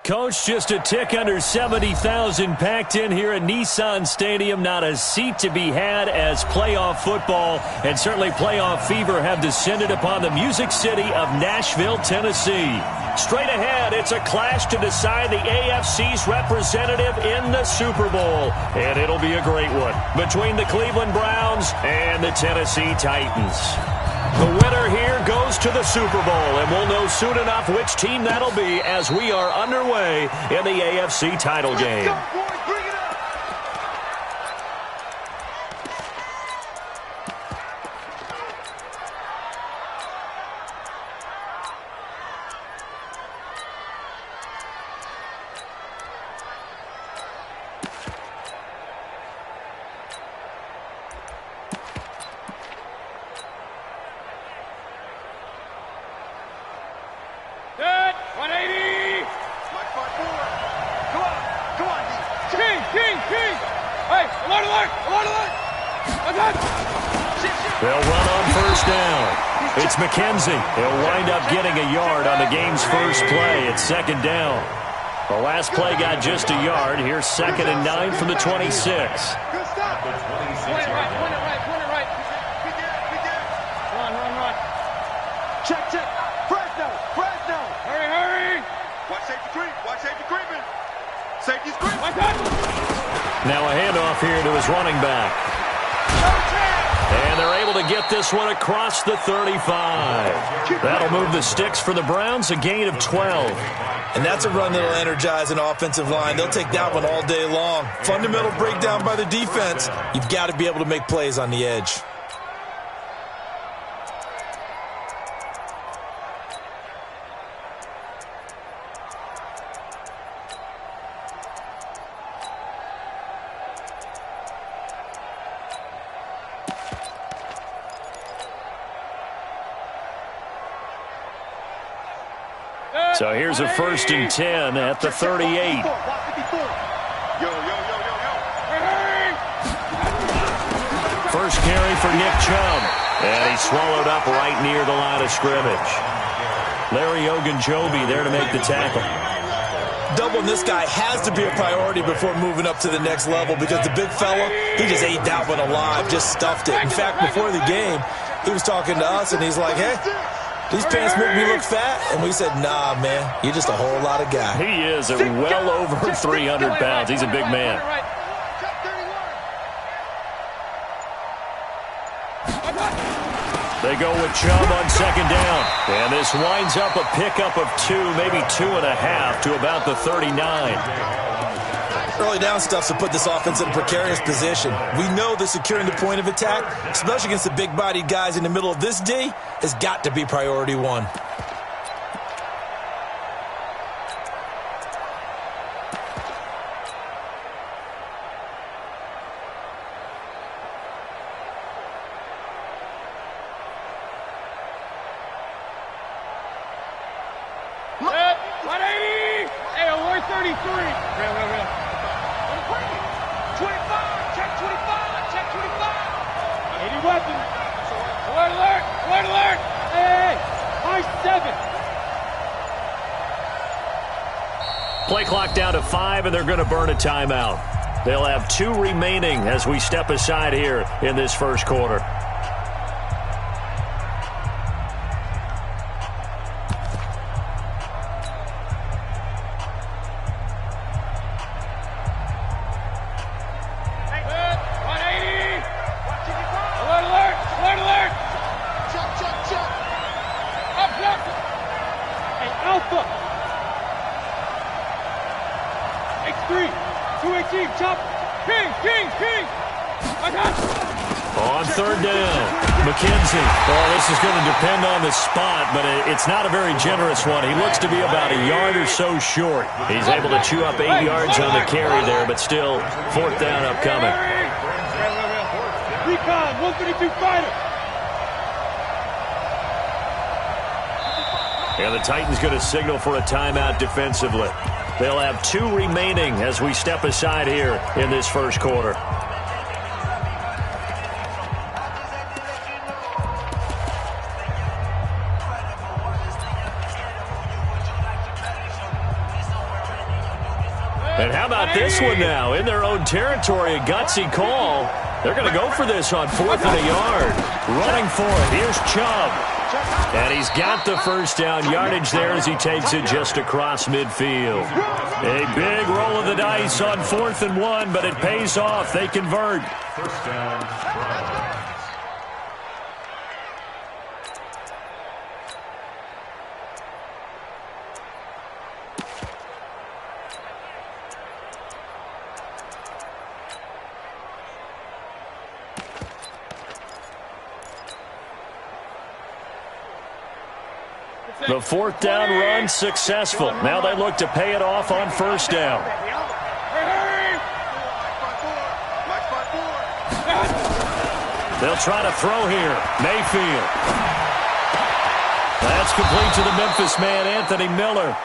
Coach, just a tick under 70,000 packed in here at Nissan Stadium. Not a seat to be had as playoff football and certainly playoff fever have descended upon the Music City of Nashville, Tennessee. Straight ahead, it's a clash to decide the AFC's representative in the Super Bowl. And it'll be a great one between the Cleveland Browns and the Tennessee Titans. The winner here goes to the Super Bowl, and we'll know soon enough which team that'll be as we are underway in the AFC title game. They'll run on first down. It's McKenzie. He'll wind up getting a yard on the game's first play. It's second down. The last play got just a yard. Here's 2nd and 9 from the 26. Point it right. Run. Check. Fresno. Hurry. Watch safety creeping. Safety's creeping. Now a handoff here to his running back. And they're able to get this one across the 35. That'll move the sticks for the Browns, a gain of 12. And that's a run that'll energize an offensive line. They'll take that one all day long. Fundamental breakdown by the defense. You've got to be able to make plays on the edge. So here's a 1st and 10 at the 38. First carry for Nick Chubb. And he's swallowed up right near the line of scrimmage. Larry Ogunjobi there to make the tackle. Doubling this guy has to be a priority before moving up to the next level because the big fella, he just ate that one alive, just stuffed it. In fact, before the game, he was talking to us, and he's like, hey, these pants make me look fat. And we said, nah, man, you're just a whole lot of guy. He is well over 300 pounds. He's a big man. They go with Chubb on 2nd down. And this winds up a pickup of 2, maybe 2.5 to about the 39. Early down stuff to put this offense in a precarious position. We know that securing the point of attack, especially against the big-bodied guys in the middle of this D, has got to be priority one. Set, 180. Hey, alert 33. Real. 25, check 25. 80 weapons. Alert. Hey, high 7. Play clock down to 5, and they're going to burn a timeout. They'll have 2 remaining as we step aside here in this first quarter. On 3rd down, McKenzie. Well, this is going to depend on the spot, but it's not a very generous one. He looks to be about a yard or so short. He's able to chew up 8 yards on the carry there, but still 4th down upcoming. Recon, 132 fighter. And the Titans going to signal for a timeout defensively. They'll have 2 remaining as we step aside here in this first quarter. And how about this one now? In their own territory, a gutsy call. They're going to go for this on 4th and a yard. Running for it. Here's Chubb. And he's got the first down yardage there as he takes it just across midfield. A big roll of the dice on 4th and 1, but it pays off. They convert. First down, Browns. The 4th down run successful. Now they look to pay it off on 1st down. They'll try to throw here. Mayfield. That's complete to the Memphis man, Anthony Miller.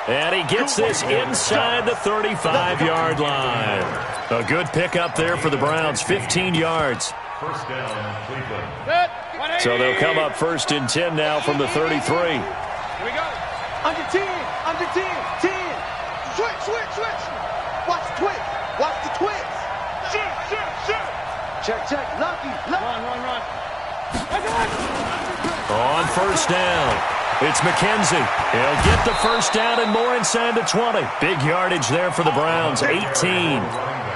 And he gets this inside the 35-yard line. A good pickup there for the Browns, 15 yards. First down, Cleveland. So they'll come up 1st and 10 now from the 33. Here we go. Under 10. Under 10. 10. Switch, switch, switch. Watch the twist. Watch the twist. Shoot, shoot, shoot. Check, check. Lucky. Run. On 1st down, it's McKenzie. He'll get the 1st down and more inside the 20. Big yardage there for the Browns, 18.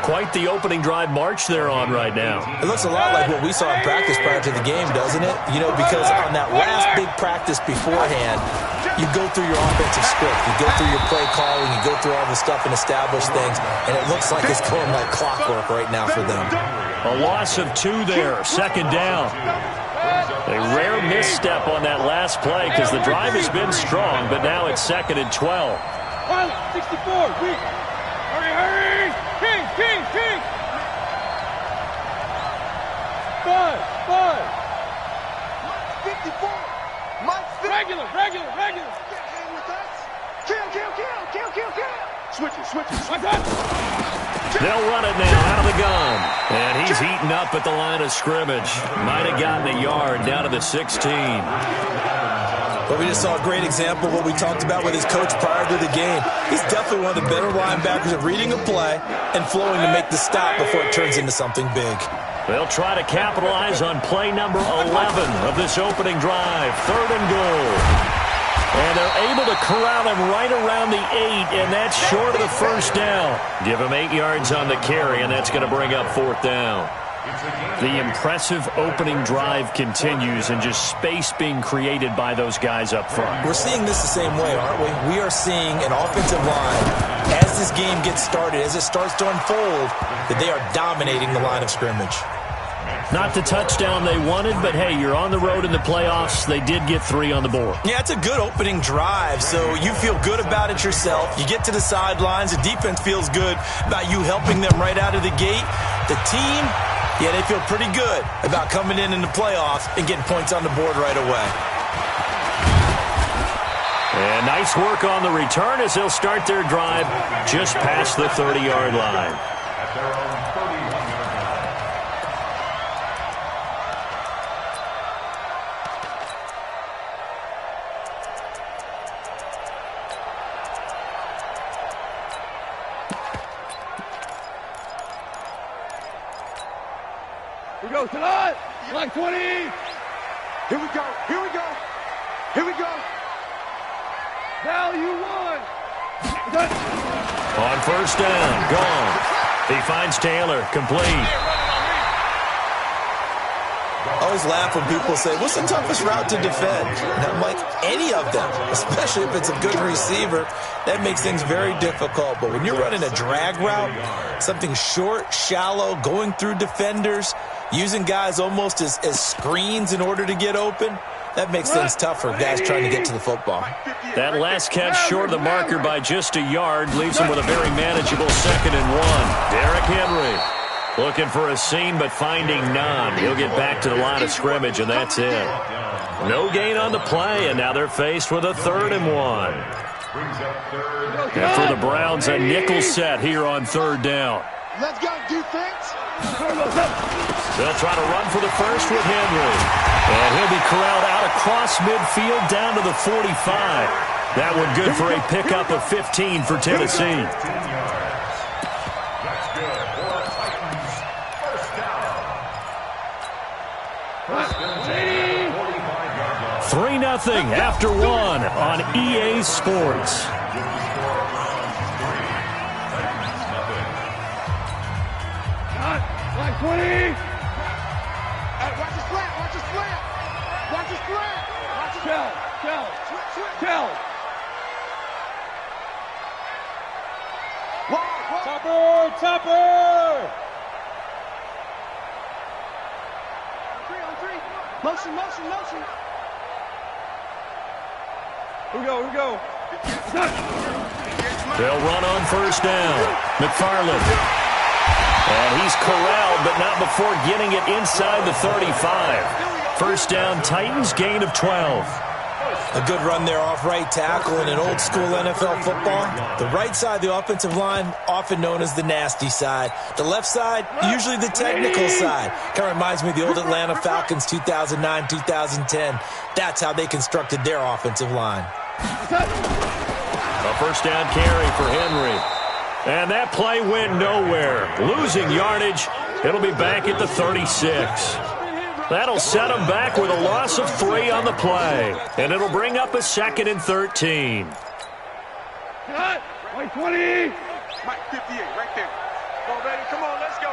Quite the opening drive march they're on right now. It looks a lot like what we saw in practice prior to the game, doesn't it? You know, because on that last big practice beforehand, you go through your offensive script. You go through your play calling. You go through all the stuff and establish things. And it looks like it's going like clockwork right now for them. A loss of 2 there, 2nd down. A rare misstep on that last play because the drive has been strong, but now it's 2nd and 12. 64. Weak. Hurry. King. 5. 54. Mike's regular. Kill. Switch it. They'll run it now out of the gun. And he's eaten up at the line of scrimmage. Might have gotten a yard down to the 16. But we just saw a great example of what we talked about with his coach prior to the game. He's definitely one of the better linebackers at reading a play and flowing to make the stop before it turns into something big. They'll try to capitalize on play number 11 of this opening drive. 3rd and goal. And they're able to corral him right around the 8, and that's short of the 1st down. Give him 8 yards on the carry, and that's going to bring up 4th down. The impressive opening drive continues, and just space being created by those guys up front. We're seeing this the same way, aren't we? We are seeing an offensive line, as this game gets started, as it starts to unfold, that they are dominating the line of scrimmage. Not the touchdown they wanted, but hey, you're on the road in the playoffs. They did get 3 on the board. Yeah, it's a good opening drive, so you feel good about it yourself. You get to the sidelines. The defense feels good about you helping them right out of the gate. The team, yeah, they feel pretty good about coming in the playoffs and getting points on the board right away. And nice work on the return as they'll start their drive just past the 30-yard line. At their own 31-yard line. Here we go, tonight. Like 20. Here we go. Value 1. On 1st down, gone. He finds Taylor, complete. I always laugh when people say, what's the toughest route to defend? And I'm like, any of them, especially if it's a good receiver. That makes things very difficult. But when you're running a drag route, something short, shallow, going through defenders, using guys almost as screens in order to get open, that makes things tough for guys trying to get to the football. That last catch short of the marker by just a yard leaves him with a very manageable 2nd and 1. Derrick Henry looking for a seam but finding none. He'll get back to the line of scrimmage, and that's it. No gain on the play, and now they're faced with a 3rd and 1. And for the Browns, a nickel set here on 3rd down. Let's go, defense. They'll try to run for the first with Henry. And he'll be corralled out across midfield down to the 45. That one good for a pickup of 15 for Tennessee. after one on EA Sports. Line 20. Hey, watch his flat. Watch his flat. Watch his flat. Watch his flat. Tell. Topper. On three. Motion. Here we go. They'll run on first down. McFarland. And he's corralled, but not before getting it inside the 35. First down, Titans, gain of 12. A good run there off right tackle in an old-school NFL football. The right side of the offensive line, often known as the nasty side. The left side, usually the technical side. Kind of reminds me of the old Atlanta Falcons 2009, 2010. That's how they constructed their offensive line. A first down carry for Henry. And that play went nowhere. Losing yardage. It'll be back at the 36. That'll set him back with a loss of 3 on the play. And it'll bring up a 2nd and 13. Cut. White 20. Mike 58, right there. Come on, baby. Come on, let's go.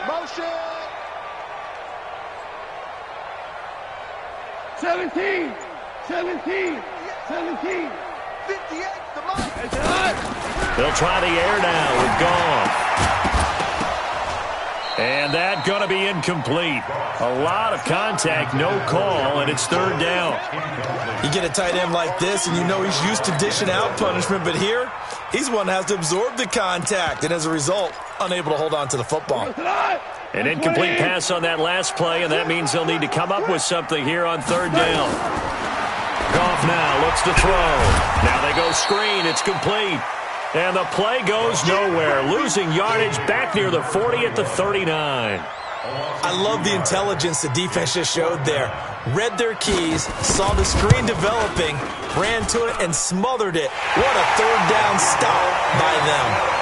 Motion. 17. 58, the mark. They'll try the air down with Goff. And that going to be incomplete. A lot of contact, no call, and it's third down. You get a tight end like this, and you know he's used to dishing out punishment, but here, he's one that has to absorb the contact, and as a result, unable to hold on to the football. An incomplete pass on that last play, and that means they'll need to come up with something here on third down. Goff now looks to throw. Now they go screen. It's complete. And the play goes nowhere. Losing yardage back near the 40 at the 39. I love the intelligence the defense just showed there. Read their keys, saw the screen developing, ran to it, and smothered it. What a third down stop by them.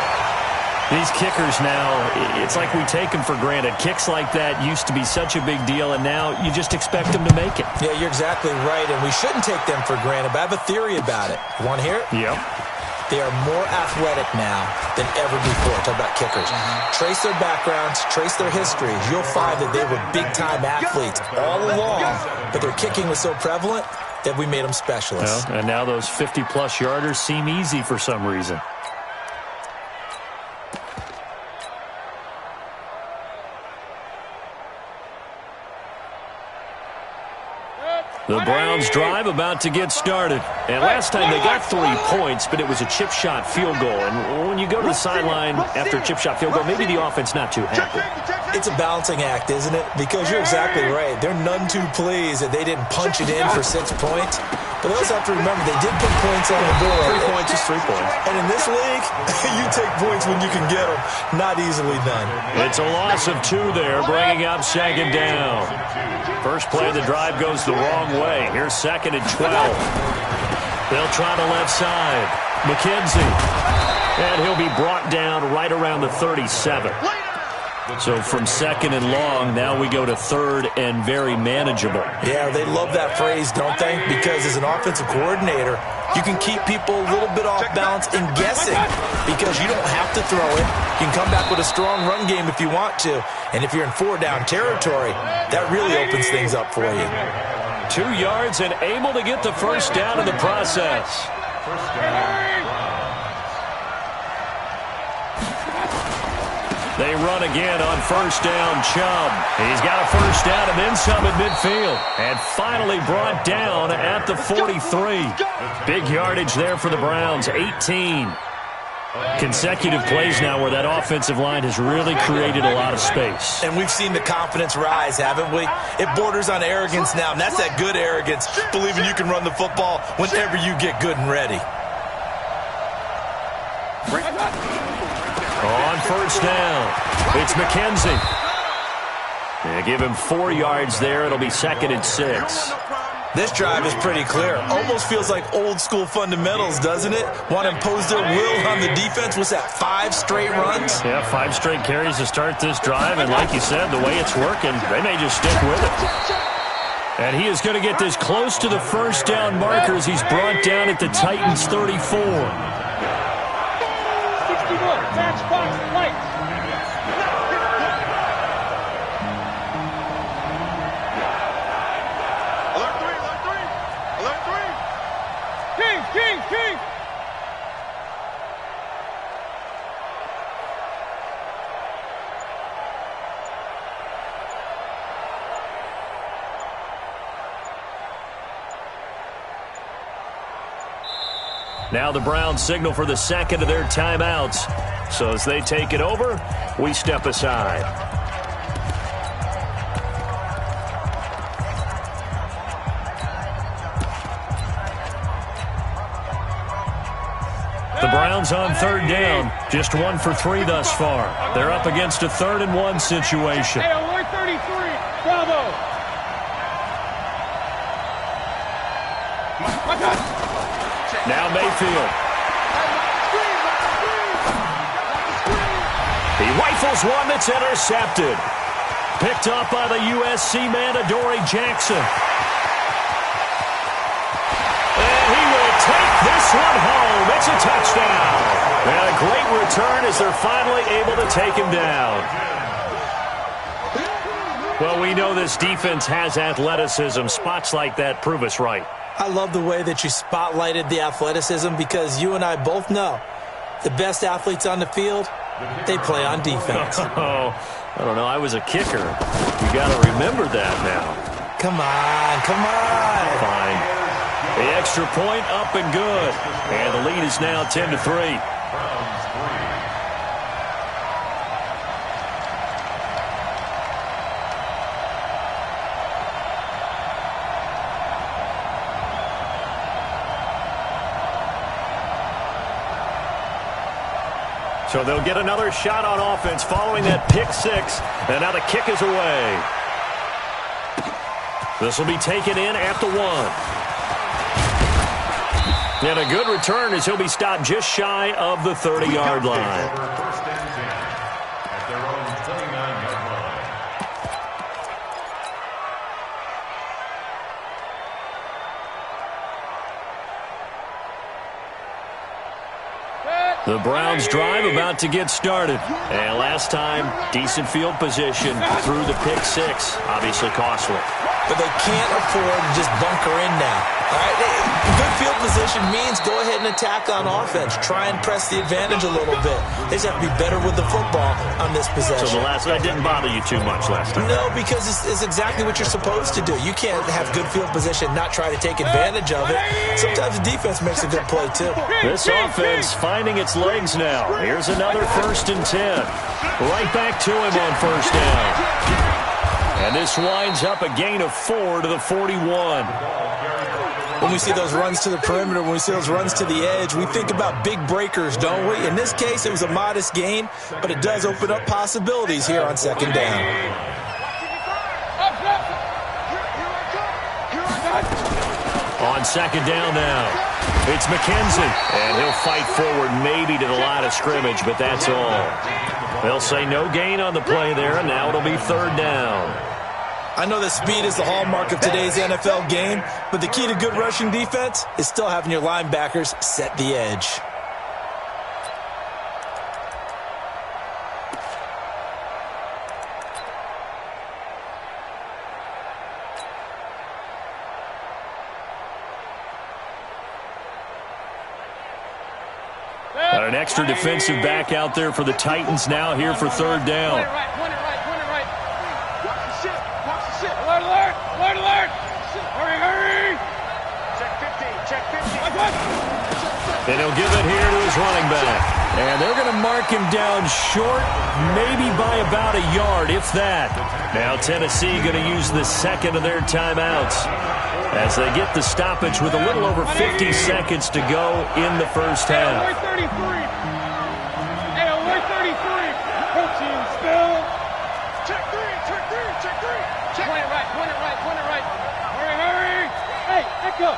These kickers now, it's like we take them for granted. Kicks like that used to be such a big deal, and now you just expect them to make it. Yeah, you're exactly right, and we shouldn't take them for granted, but I have a theory about it. You want to hear it? Yep. They are more athletic now than ever before. Talk about kickers. Trace their backgrounds, trace their histories. You'll find that they were big-time athletes all along, but their kicking was so prevalent that we made them specialists. Well, and now those 50-plus yarders seem easy for some reason. The Browns drive about to get started. And last time they got 3 points, but it was a chip shot field goal. And when you go to the sideline after a chip shot field goal, maybe the offense not too happy. It's a balancing act, isn't it? Because you're exactly right. They're none too pleased that they didn't punch it in for 6 points. But they also have to remember they did put points on the board. 3 points is 3 points. And in this league, you take points when you can get them. Not easily done. It's a loss of 2 there, bringing up 2nd down. First play of the drive goes the wrong way. Here's 2nd and 12. They'll try the left side. McKenzie. And he'll be brought down right around the 37. So from 2nd and long, now we go to 3rd and very manageable. Yeah, they love that phrase, don't they? Because as an offensive coordinator, you can keep people a little bit off balance and guessing because you don't have to throw it. You can come back with a strong run game if you want to. And if you're in 4-down territory, that really opens things up for you. 2 yards and able to get the first down in the process. They run again on first down, Chubb. He's got a first down and then some at midfield. And finally brought down at the 43. Big yardage there for the Browns, 18. Consecutive plays now where that offensive line has really created a lot of space. And we've seen the confidence rise, haven't we? It borders on arrogance now, and that's that good arrogance, believing you can run the football whenever you get good and ready. On first down, it's McKenzie. They give him 4 yards there. It'll be 2nd and 6. This drive is pretty clear. Almost feels like old school fundamentals, doesn't it? Want to impose their will on the defense. What's that, 5 straight runs? Yeah, 5 straight carries to start this drive. And like you said, the way it's working, they may just stick with it. And he is going to get this close to the first down markers. He's brought down at the Titans 34. 61, matchbox lights. King! Now the Browns signal for the second of their timeouts. So as they take it over, we step aside. The Browns on third down, just 1 for 3 thus far. They're up against a 3rd and 1 situation. Hey, alert 33, bravo. Now Mayfield. He rifles one that's intercepted. Picked up by the USC man, Adoree Jackson. And he will take this one home. It's a touchdown. And a great return as they're finally able to take him down. Well, we know this defense has athleticism. Spots like that prove us right. I love the way that you spotlighted the athleticism because you and I both know the best athletes on the field, they play on defense. Oh, I don't know. I was a kicker. You got to remember that now. Come on. Fine. The extra point up and good. And the lead is now 10-3. So they'll get another shot on offense following that pick 6. And now the kick is away. This will be taken in at the 1. And a good return as he'll be stopped just shy of the 30-yard line. The Browns drive about to get started. And last time, decent field position through the pick 6. Obviously costly. But they can't afford to just bunker in now. All right? Good field position means go ahead and attack on offense. Try and press the advantage a little bit. They just have to be better with the football on this possession. So that didn't bother you too much last time? No, because it's exactly what you're supposed to do. You can't have good field position, not try to take advantage of it. Sometimes the defense makes a good play, too. This offense finding its legs now. Here's another 1st and 10. Right back to him on 1st down. And this winds up a gain of 4 to the 41. When we see those runs to the perimeter, when we see those runs to the edge, we think about big breakers, don't we? In this case, it was a modest gain, but it does open up possibilities here on 2nd down. On 2nd down now, it's McKenzie. And he'll fight forward maybe to the line of scrimmage, but that's all. They'll say no gain on the play there, and now it'll be 3rd down. I know that speed is the hallmark of today's NFL game, but the key to good rushing defense is still having your linebackers set the edge. Got an extra defensive back out there for the Titans now here for 3rd down. Hurry! Check 50. And he'll give it here to his running back. And they're going to mark him down short, maybe by about a yard, if that. Now Tennessee going to use the 2nd of their timeouts as they get the stoppage with a little over 50 seconds to go in the 1st half. Alert 33. Hey, alert 33. Coaching still. Check 3. Point it right. Hurry. go.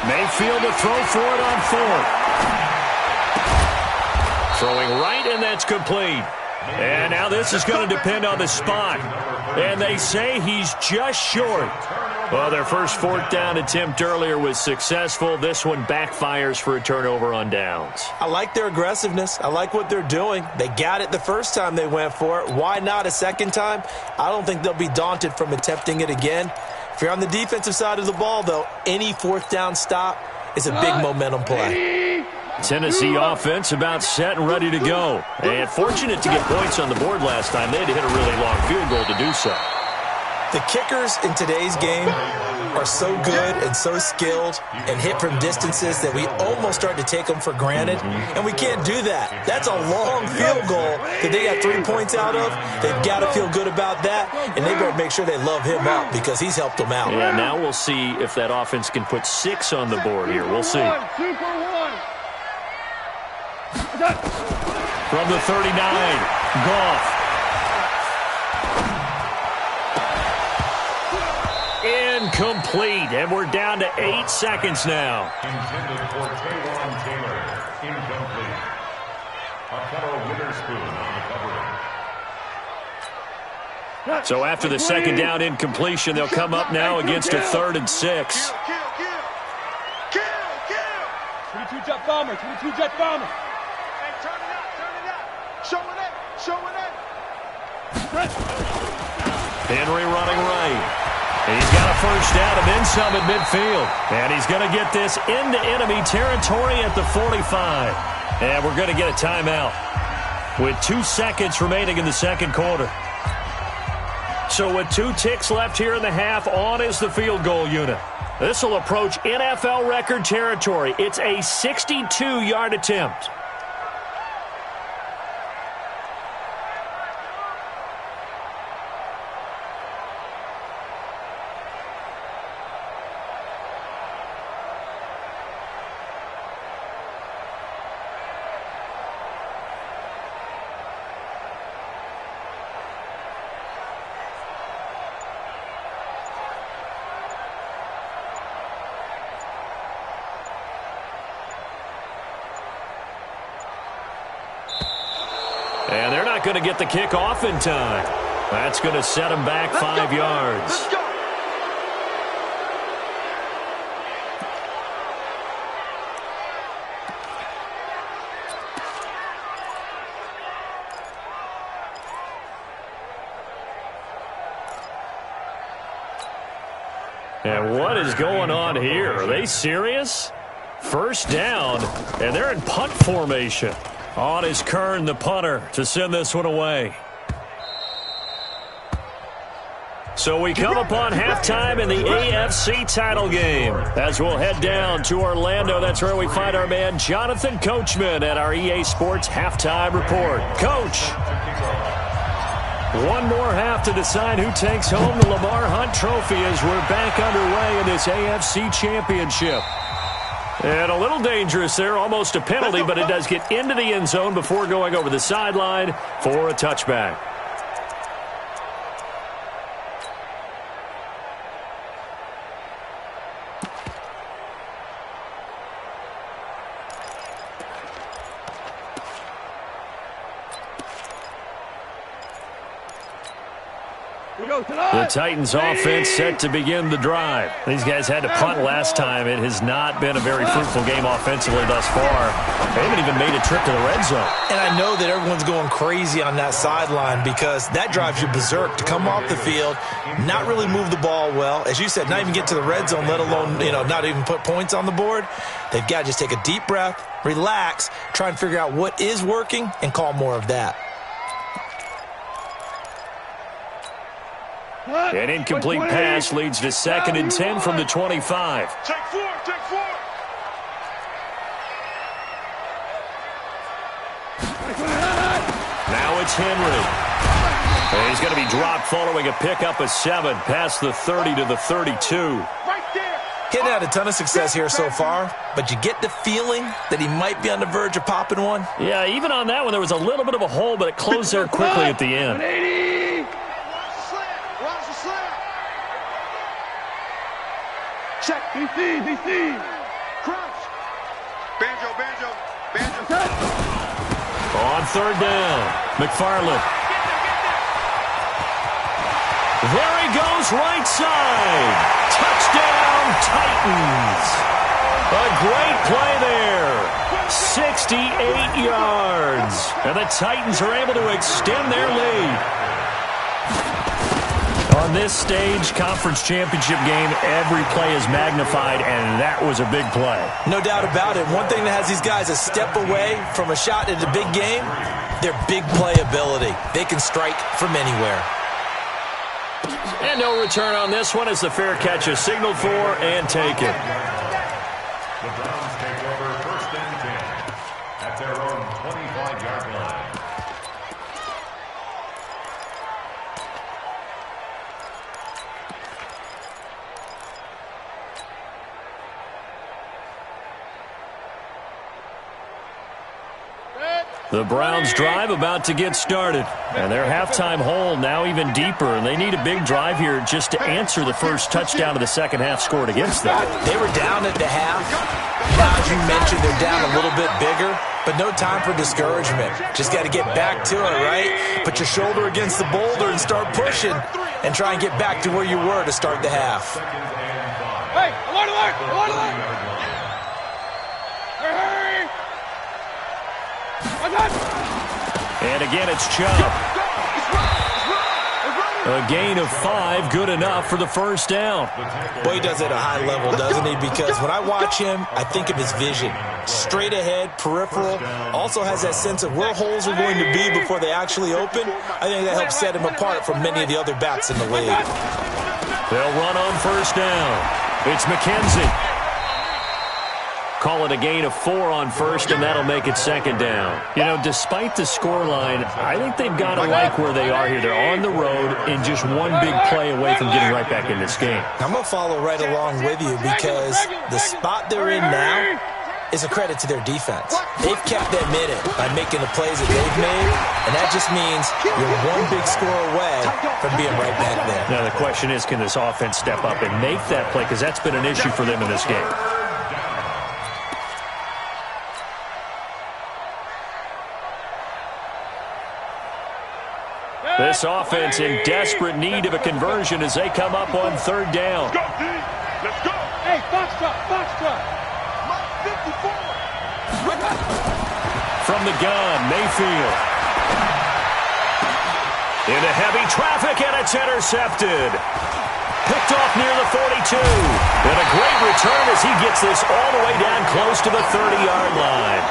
Mayfield to throw for it on fourth. Throwing right, and that's complete. And now this is going to depend on the spot. And they say he's just short. Well, their first fourth down attempt earlier was successful. This one backfires for a turnover on downs. I like their aggressiveness. I like what they're doing. They got it the first time they went for it. Why not a second time? I don't think they'll be daunted from attempting it again. If you're on the defensive side of the ball, though, any fourth down stop is a big momentum play. Tennessee offense about set and ready to go. And fortunate to get points on the board last time. They had to hit a really long field goal to do so. The kickers in today's game are so good and so skilled and hit from distances that we almost start to take them for granted, and we can't do that. That's a long field goal that they got 3 points out of. They've got to feel good about that, and they better make sure they love him up because he's helped them out. Yeah, now we'll see if that offense can put 6 on the board here. We'll see. From the 39, Goff. Incomplete, and we're down to 8 seconds now. Intended for Taylor Taylor. Incomplete. Othello Witherspoon on the cover. So after the second down incompletion, they'll come up now against a 3rd and 6. Kill. 22 jet bomber, 22 jet bomber. Hey, turn it out. Show it. Henry running right. He's got a first down and then some at midfield. And he's going to get this into enemy territory at the 45. And we're going to get a timeout with 2 seconds remaining in the second quarter. So with 2 ticks left here in the half, on is the field goal unit. This will approach NFL record territory. It's a 62-yard attempt. And they're not going to get the kick off in time. That's going to set them back 5 yards. Let's go. And what is going on here? Are they serious? First down, and they're in punt formation. On is Kern, the punter, to send this one away. So we come upon halftime in the AFC title game. As we'll head down to Orlando, that's where we find our man Jonathan Coachman at our EA Sports Halftime Report. Coach, one more half to decide who takes home the Lamar Hunt Trophy as we're back underway in this AFC Championship. And a little dangerous there, almost a penalty, but it does get into the end zone before going over the sideline for a touchback. The Titans offense set to begin the drive. These guys had to punt last time. It has not been a very fruitful game offensively thus far. They haven't even made a trip to the red zone. And I know that everyone's going crazy on that sideline because that drives you berserk to come off the field, not really move the ball well. As you said, not even get to the red zone, let alone, not even put points on the board. They've got to just take a deep breath, relax, try and figure out what is working, and call more of that. An incomplete pass leads to 2nd and 10 from the 25. Take 4. Now it's Henry. And he's going to be dropped following a pickup of 7 past the 30 to the 32. Right there. Hitting had a ton of success here so far, but you get the feeling that he might be on the verge of popping one. Yeah, even on that one, there was a little bit of a hole, but it closed there quickly at the end. DC. Crouch. Banjo. On third down, McFarland. There he goes, right side. Touchdown, Titans. A great play there. 68 yards. And the Titans are able to extend their lead. On this stage, conference championship game, every play is magnified, and that was a big play. No doubt about it. One thing that has these guys a step away from a shot at a big game, their big play ability. They can strike from anywhere. And no return on this one as the fair catch is signaled for and taken. The Browns take over 1st and 10 at their own 25-yard line. The Browns drive about to get started. And their halftime hole now even deeper. And they need a big drive here just to answer the first touchdown of the second half scored against them. They were down at the half. Now, as you mentioned, they're down a little bit bigger. But no time for discouragement. Just got to get back to it, right? Put your shoulder against the boulder and start pushing. And try and get back to where you were to start the half. Hey, alert! And again, it's Chubb. A gain of 5, good enough for the first down. Boy, he does it at a high level, doesn't he? Because when I watch him, I think of his vision. Straight ahead, peripheral. Also has that sense of where holes are going to be before they actually open. I think that helps set him apart from many of the other backs in the league. They'll run on first down. It's McKenzie. Call it a gain of 4 on first, and that'll make it second down. You know, despite the scoreline, I think they've got to like where they are here. They're on the road and just one big play away from getting right back in this game. I'm going to follow right along with you because the spot they're in now is a credit to their defense. They've kept them in it by making the plays that they've made, and that just means you're one big score away from being right back there. Now, the question is, can this offense step up and make that play? Because that's been an issue for them in this game. This offense in desperate need of a conversion as they come up on third down. Let's go! Hey, Foxtrot! Mike 54! From the gun, Mayfield. Into heavy traffic, and it's intercepted. Picked off near the 42. And a great return as he gets this all the way down close to the 30-yard line.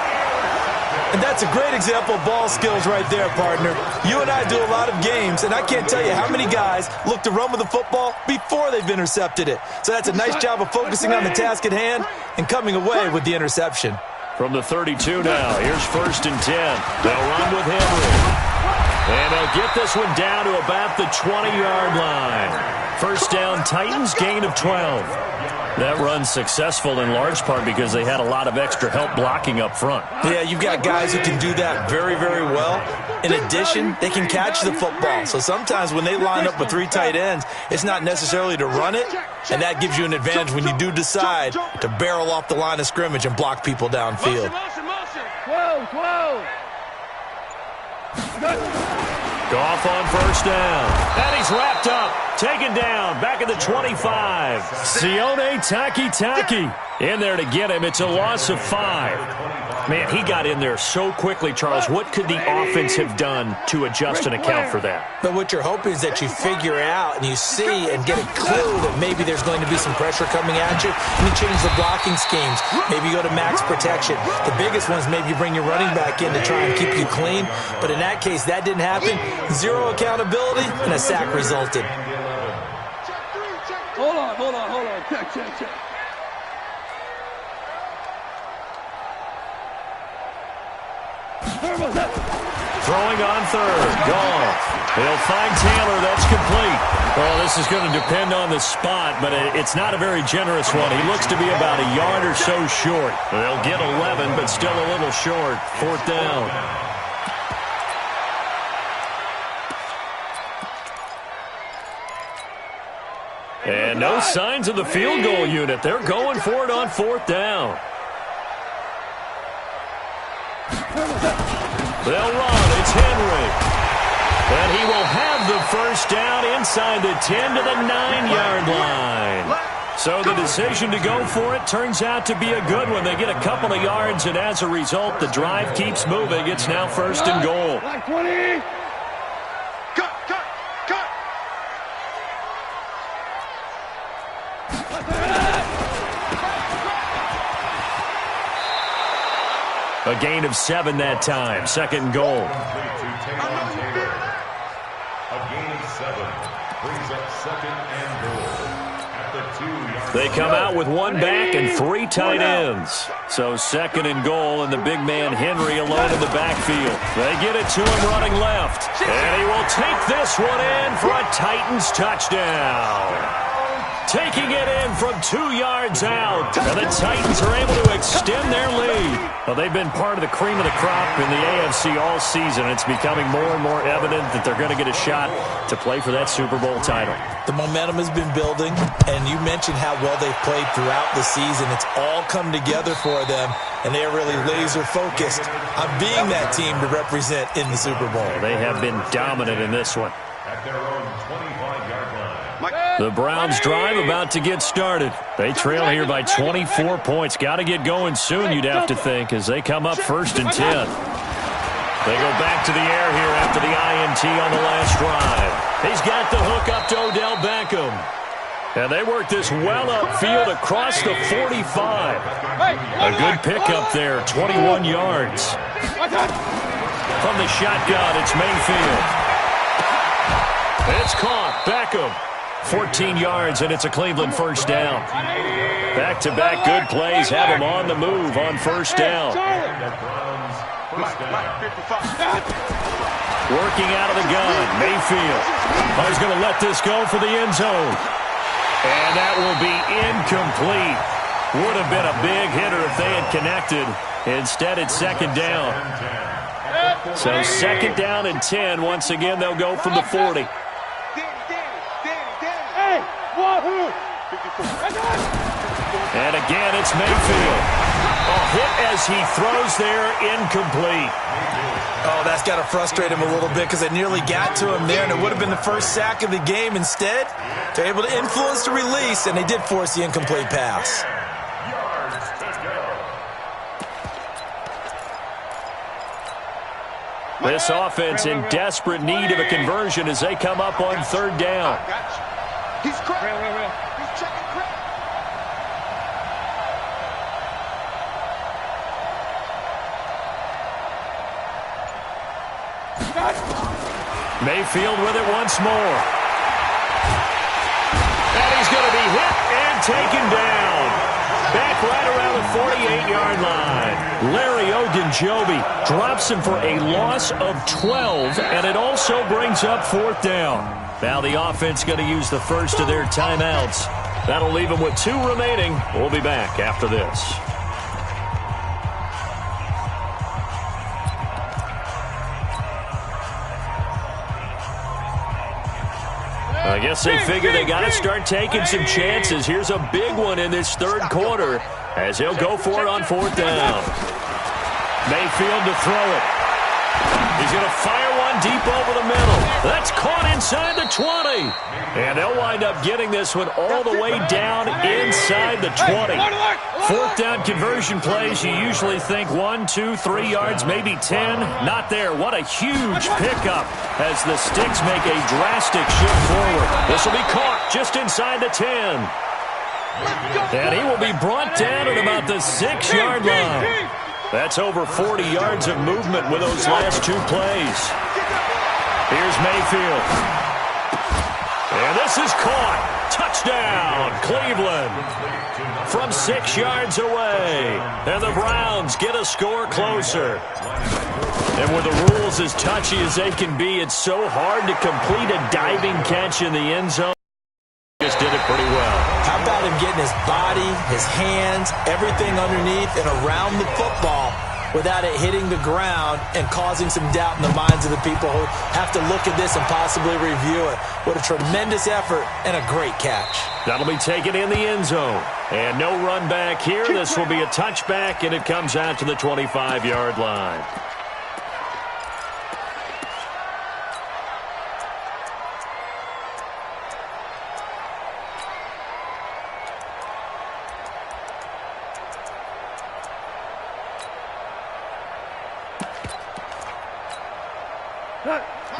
And that's a great example of ball skills right there, partner. You and I do a lot of games, and I can't tell you how many guys look to run with the football before they've intercepted it. So that's a nice job of focusing on the task at hand and coming away with the interception. From the 32 now, here's 1st and 10. They'll run with Henry. And they'll get this one down to about the 20-yard line. First down, Titans, gain of 12. That run's successful in large part because they had a lot of extra help blocking up front. Yeah, you've got guys who can do that very, very well. In addition, they can catch the football. So sometimes when they line up with 3 tight ends, it's not necessarily to run it, and that gives you an advantage when you do decide to barrel off the line of scrimmage and block people downfield. Whoa! Goff on first down. And he's wrapped up. Taken down. Back at the 25. Sione Takitaki in there to get him. It's a loss of 5. Man, he got in there so quickly, Charles. What could the offense have done to adjust and account for that? But what you're hoping is that you figure out and you see and get a clue that maybe there's going to be some pressure coming at you, and you change the blocking schemes. Maybe you go to max protection. The biggest one is maybe you bring your running back in to try and keep you clean. But in that case, that didn't happen. 0 accountability, and a sack resulted. Hold on. Check. Throwing on third. Goff. They'll find Taylor. That's complete. Well, this is going to depend on the spot, but it's not a very generous one. He looks to be about a yard or so short. They'll get 11, but still a little short. 4th down. And no signs of the field goal unit. They're going for it on 4th down. They'll run. It's Henry. And he will have the first down inside the 10 to the 9-yard line. So the decision to go for it turns out to be a good one. They get a couple of yards, and as a result, the drive keeps moving. It's now 1st and goal. Like 20. Cut. A gain of 7 that time. 2nd and goal. A gain of 7 brings up 2nd and goal at the 2-yard. They come out with 1 back and 3 tight ends. So 2nd and goal, and the big man Henry alone in the backfield. They get it to him running left. And he will take this one in for a Titans touchdown. Taking it in from 2 yards out. And the Titans are able to extend their lead. Well, they've been part of the cream of the crop in the AFC all season. It's becoming more and more evident that they're going to get a shot to play for that Super Bowl title. The momentum has been building, and you mentioned how well they've played throughout the season. It's all come together for them, and they are really laser-focused on being that team to represent in the Super Bowl. They have been dominant in this one. At their own 25-yard line. The Browns drive about to get started. They trail here by 24 points. Got to get going soon, you'd have to think, as they come up 1st and 10. They go back to the air here after the INT on the last drive. He's got the hook up to Odell Beckham. And they work this well upfield across the 45. A good pickup there, 21 yards. From the shotgun, it's Mayfield. It's caught. Beckham. 14 yards, and it's a Cleveland 1st down. Back-to-back good plays have him on the move on 1st down. Working out of the gun, Mayfield. Oh, he's going to let this go for the end zone. And that will be incomplete. Would have been a big hitter if they had connected. Instead, it's 2nd down. So 2nd down and 10. Once again, they'll go from the 40. And again, it's Mayfield. A hit as he throws there, incomplete. Oh, that's got to frustrate him a little bit because it nearly got to him there, and it would have been the first sack of the game. Instead, they're able to influence the release, and they did force the incomplete pass. This offense in desperate need of a conversion as they come up on 3rd down. He's cracked. He's checking crack. Mayfield with it once more. And he's going to be hit and taken down. Back right around the 48-yard line. Larry Ogunjobi drops him for a loss of 12, and it also brings up 4th down. Now the offense going to use the first of their timeouts. That'll leave them with 2 remaining. We'll be back after this. I guess they figure they got to start taking some chances. Here's a big one in this 3rd quarter as he'll go for it on 4th down. Mayfield to throw it. He's going to fire one deep over the middle. That's caught inside the 20. And they'll wind up getting this one all the way down inside the 20. 4th down conversion plays, you usually think 1, 2, 3 yards, maybe 10. Not there. What a huge pickup as the Sticks make a drastic shift forward. This will be caught just inside the 10. And he will be brought down at about the 6-yard line. That's over 40 yards of movement with those last 2 plays. Here's Mayfield. And this is caught. Touchdown, Cleveland. From 6 yards away. And the Browns get a score closer. And with the rules as touchy as they can be, it's so hard to complete a diving catch in the end zone. Just did it pretty well. How about him getting his body, his hands, everything underneath and around the football without it hitting the ground and causing some doubt in the minds of the people who have to look at this and possibly review it. What a tremendous effort and a great catch. That'll be taken in the end zone. And no run back here. This will be a touchback, and it comes out to the 25-yard line.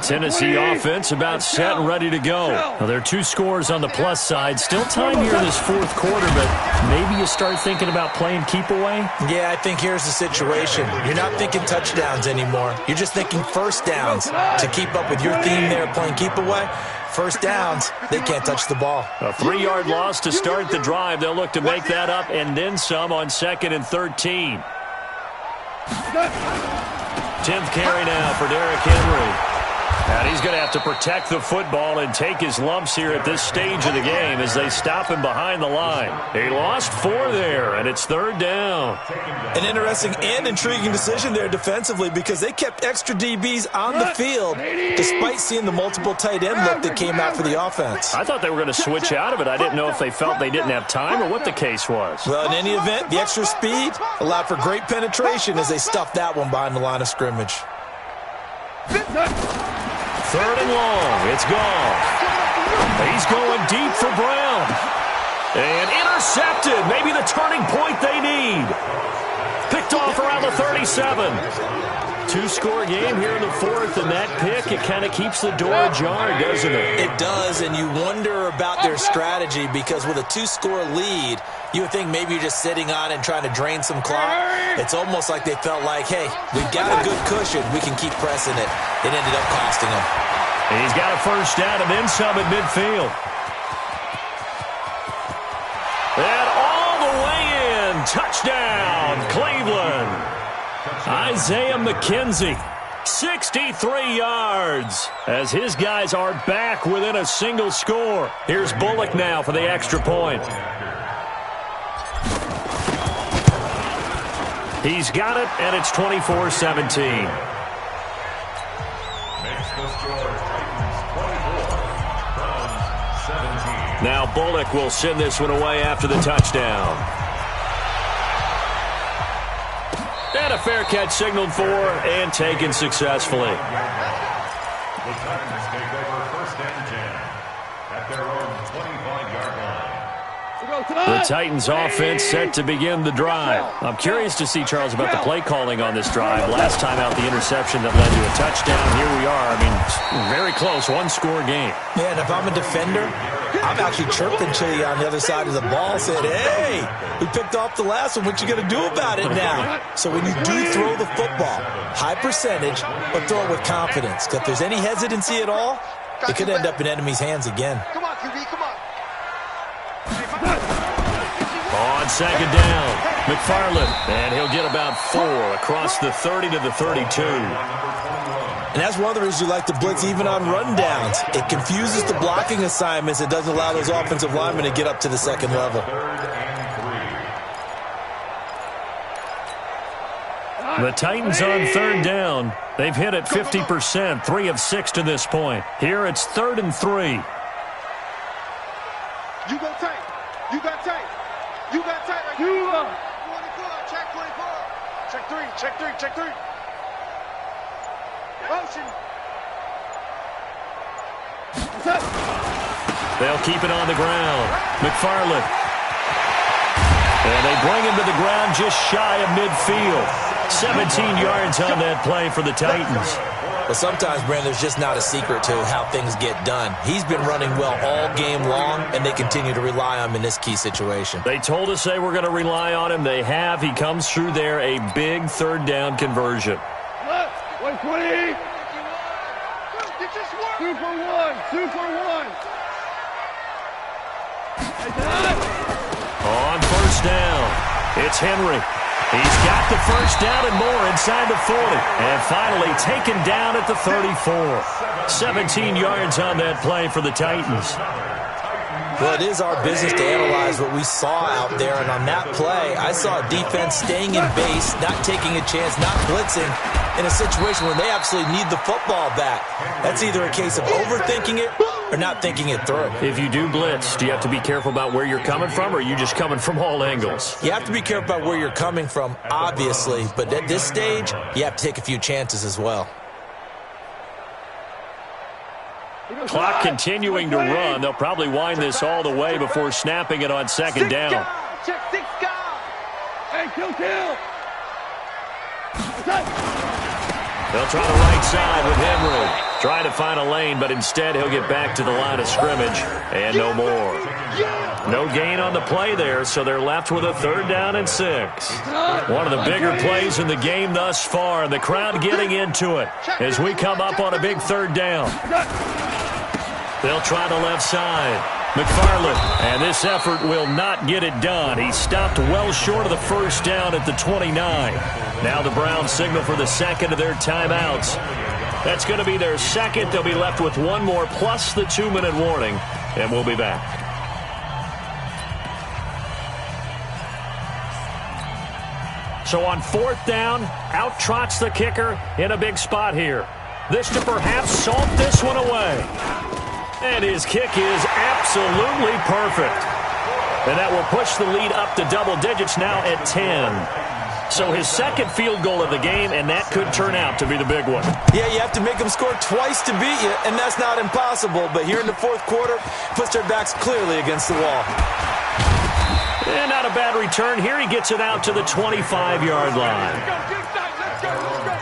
Tennessee offense about set and ready to go. Now, there are 2 scores on the plus side. Still time here in this fourth quarter, but maybe you start thinking about playing keep away? Yeah, I think here's the situation. You're not thinking touchdowns anymore. You're just thinking first downs. To keep up with your theme there, playing keep away, first downs, they can't touch the ball. A 3-yard loss to start the drive. They'll look to make that up and then some on 2nd and 13. 10th carry now for Derrick Henry. And he's going to have to protect the football and take his lumps here at this stage of the game as they stop him behind the line. He lost 4 there, and it's 3rd down. An interesting and intriguing decision there defensively because they kept extra DBs on the field despite seeing the multiple tight end look that came out for the offense. I thought they were going to switch out of it. I didn't know if they felt they didn't have time or what the case was. Well, in any event, the extra speed allowed for great penetration as they stuffed that one behind the line of scrimmage. 3rd and long. It's gone. He's going deep for Brown. And intercepted. Maybe the turning point they need. Picked off around the 37. 2-score game here in the 4th, and that pick, it kind of keeps the door ajar, doesn't it? It does, and you wonder about their strategy because with a 2-score lead, you would think maybe you're just sitting on it and trying to drain some clock. It's almost like they felt like, hey, we've got a good cushion. We can keep pressing it. It ended up costing them. And he's got a first down and then some at midfield. And all the way in. Touchdown, Cleveland. Isaiah McKenzie, 63 yards, as his guys are back within a single score. Here's Bullock now for the extra point. He's got it, and it's 24-17. Now Bullock will send this one away after the touchdown. And a fair catch signaled for and taken successfully. The Titans take over 1st and 10 at their own 25-yard line. The Titans offense set to begin the drive. I'm curious to see, Charles, about the play calling on this drive. Last time out, the interception that led to a touchdown. Here we are. I mean, very close, 1-score game. Yeah, and if I'm a defender, I'm actually chirping to you on the other side of the ball, saying, hey, we picked off the last one. What you going to do about it now? So when you do throw the football, high percentage, but throw it with confidence. Because if there's any hesitancy at all, it could end up in enemy's hands again. Come on, QB, come on. On 2nd down, McFarland, and he'll get about 4 across the 30 to the 32. And that's one of the reasons you like to blitz even on rundowns. It confuses the blocking assignments. It doesn't allow those offensive linemen to get up to the 2nd level. The Titans on 3rd down. They've hit it 50%, 3 of 6 to this point. Here it's 3rd and 3. You go tight. You got tight. You got tight right here. 24. Check 24. Check 3. Check 3. Check 3. Motion. They'll keep it on the ground. McFarland. And they bring him to the ground just shy of midfield. 17 yards on that play for the Titans. But sometimes, Brandon, there's just not a secret to how things get done. He's been running well all game long, and they continue to rely on him in this key situation. They told us they were going to rely on him. They have. He comes through there, a big 3rd down conversion. 120. 2 for 1. 2 for 1. On 1st down, it's Henry. He's got the first down and more inside the 40. And finally taken down at the 34. 17 yards on that play for the Titans. Well, it is our business to analyze what we saw out there, and on that play, I saw a defense staying in base, not taking a chance, not blitzing, in a situation where they absolutely need the football back. That's either a case of overthinking it or not thinking it through. If you do blitz, do you have to be careful about where you're coming from, or are you just coming from all angles? You have to be careful about where you're coming from, obviously, but at this stage, you have to take a few chances as well. Clock continuing to run. They'll probably wind this all the way before snapping it on second down. Check 6 guys. Hey, kill. They'll try the right side with Henry. Trying to find a lane, but instead he'll get back to the line of scrimmage, and no more. No gain on the play there, so they're left with a 3rd down and 6. One of the bigger plays in the game thus far, and the crowd getting into it as we come up on a big 3rd down. They'll try the left side. McFarland, and this effort will not get it done. He stopped well short of the 1st down at the 29. Now the Browns signal for the second of their timeouts. That's going to be their second. They'll be left with one more plus the 2-minute warning, and we'll be back. So on 4th down, out trots the kicker in a big spot here. This to perhaps salt this one away. And his kick is absolutely perfect. And that will push the lead up to double digits now at 10. So his second field goal of the game, and that could turn out to be the big one. Yeah, you have to make them score twice to beat you, and that's not impossible. But here in the 4th quarter, puts their backs clearly against the wall. And not a bad return. Here he gets it out to the 25-yard line. Let's go.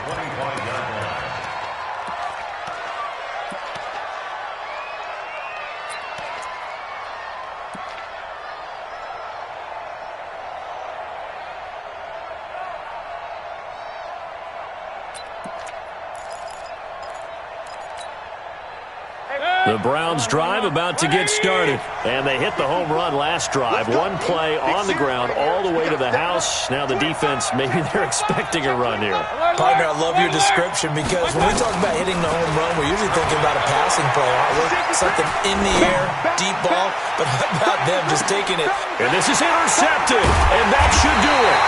The Browns drive about to get started, and they hit the home run last drive. One play on the ground all the way to the house. Now the defense, maybe they're expecting a run here. Partner, I love your description, because when we talk about hitting the home run, we're usually thinking about a passing play, aren't we? Something in the air, deep ball, but how about them just taking it? And this is intercepted, and that should do it.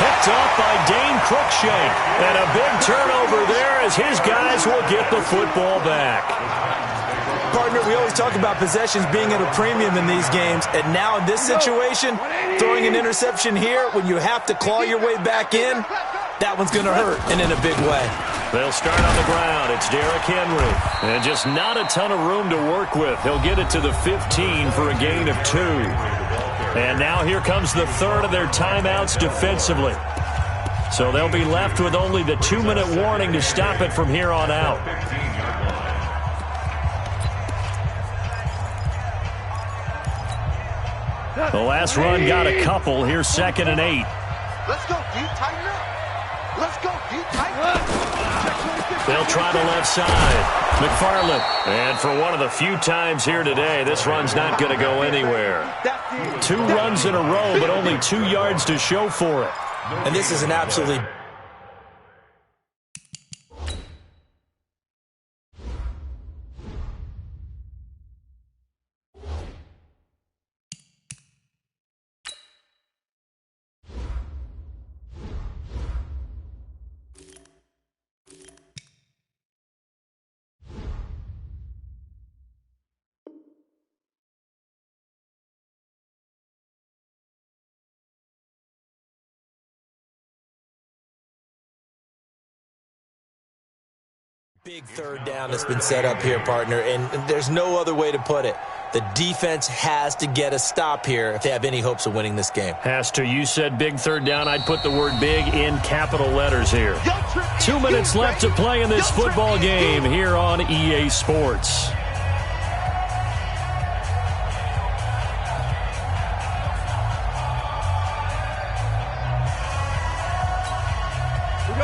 Picked up by Dane Cruikshank, and a big turnover there as his guys will get the football back. Partner, we always talk about possessions being at a premium in these games, and now in this situation, throwing an interception here when you have to claw your way back in, that one's going to hurt, and in a big way. They'll start on the ground. It's Derrick Henry, and just not a ton of room to work with. He'll get it to the 15 for a gain of 2. And now here comes the 3rd of their timeouts defensively. So they'll be left with only the 2-minute warning to stop it from here on out. The last run got a couple. Here's 2nd and 8. Let's go, D. Tighten up. Let's go, D. Tighten up. They'll try the left side. McFarland. And for one of the few times here today, this run's not going to go anywhere. 2 runs in a row, but only 2 yards to show for it. And this is an absolutely... Big 3rd down that's been set up here, partner, and there's no other way to put it. The defense has to get a stop here if they have any hopes of winning this game. Has to. You said big 3rd down. I'd put the word big in capital letters here. 2 minutes left to play in this football game here on EA Sports.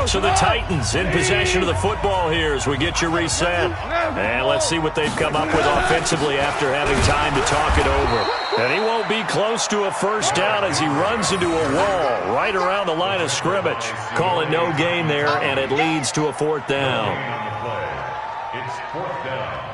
So the Titans in possession of the football here as we get you reset. And let's see what they've come up with offensively after having time to talk it over. And he won't be close to a 1st down as he runs into a wall right around the line of scrimmage. Calling no gain there, and it leads to a 4th down. It's 4th down.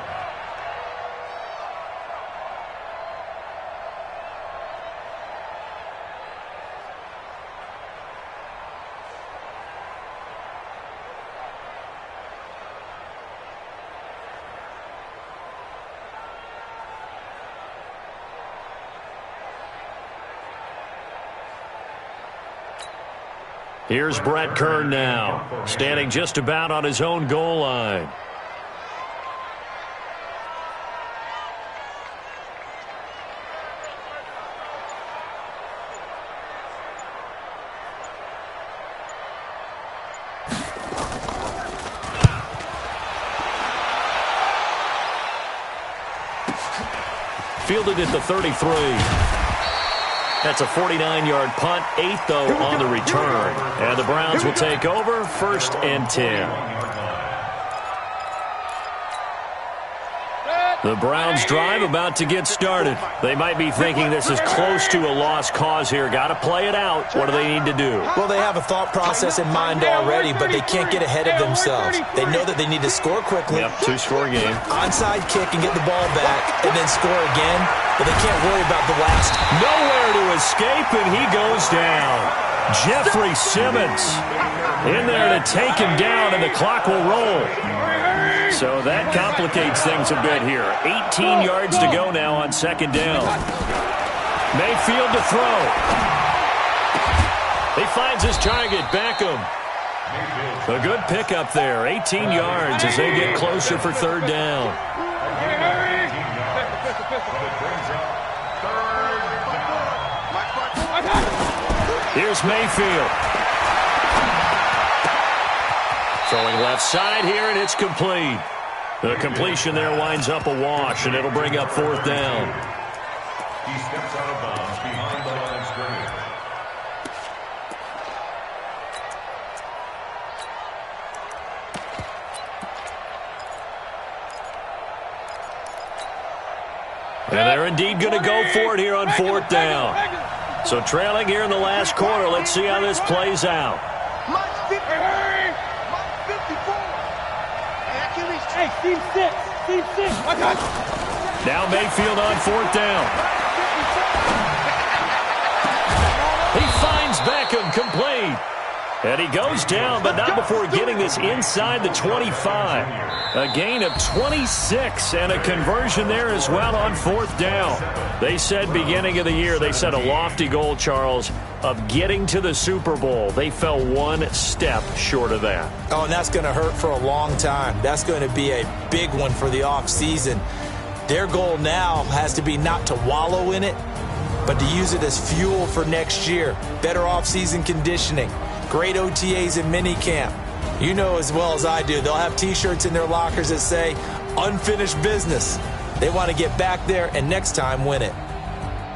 Here's Brett Kern now, standing just about on his own goal line. Fielded at the 33. That's a 49-yard punt, 8 though on the return. And the Browns will take over, 1st and 10. The Browns drive about to get started. They might be thinking this is close to a lost cause here. Got to play it out. What do they need to do? Well, they have a thought process in mind already, but they can't get ahead of themselves. They know that they need to score quickly. Yep, 2-score game. Onside kick and get the ball back, and then score again. But they can't worry about the last. Nowhere to escape, and he goes down. Jeffrey Simmons in there to take him down, and the clock will roll. So that complicates things a bit here. 18 yards to go now on 2nd down. Mayfield to throw. He finds his target, Beckham. A good pickup there, 18 yards as they get closer for 3rd down. Here's Mayfield. Throwing left side here, and it's complete. The completion there winds up a wash, and it'll bring up 4th down. He steps out of bounds behind the line of scrimmage. And they're indeed going to go for it here on 4th down. So trailing here in the last quarter. Let's see how this plays out. Now Mayfield on 4th down. He finds Beckham, complete. And he goes down, but not before getting this inside the 25. A gain of 26 and a conversion there as well on 4th down. They said beginning of the year, they set a lofty goal, Charles, of getting to the Super Bowl. They fell one step short of that. Oh, and that's going to hurt for a long time. That's going to be a big one for the offseason. Their goal now has to be not to wallow in it, but to use it as fuel for next year. Better offseason conditioning. Great OTAs and minicamp. You know as well as I do, they'll have T-shirts in their lockers that say, unfinished business. They want to get back there and next time win it.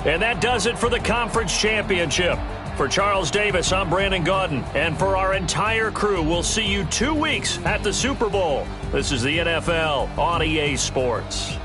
And that does it for the conference championship. For Charles Davis, I'm Brandon Gaudin. And for our entire crew, we'll see you 2 weeks at the Super Bowl. This is the NFL on EA Sports.